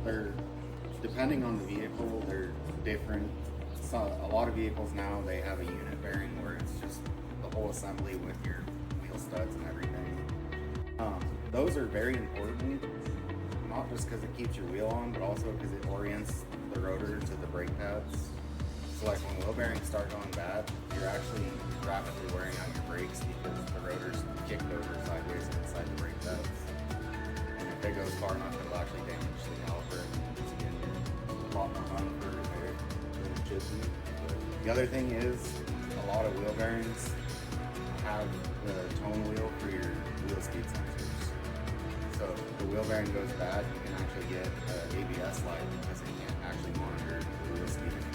They're, depending on the vehicle, they're different. So a lot of vehicles now, they have a unit bearing where it's just the whole assembly with your wheel studs and everything. Those are very important, not just because it keeps your wheel on, but also because it orients the rotor to the brake pads. So like when wheel bearings start going bad, you're actually rapidly wearing out your brakes because the rotor's kicked over sideways inside the brake pads. And if it goes far enough, it'll actually damage the caliper and just get a lot more money for repair than it should be. The other thing is, a lot of wheel bearings have the tone wheel for your wheel speed sensors. So if the wheel bearing goes bad, you can actually get an ABS light because it can't actually monitor the wheel speed.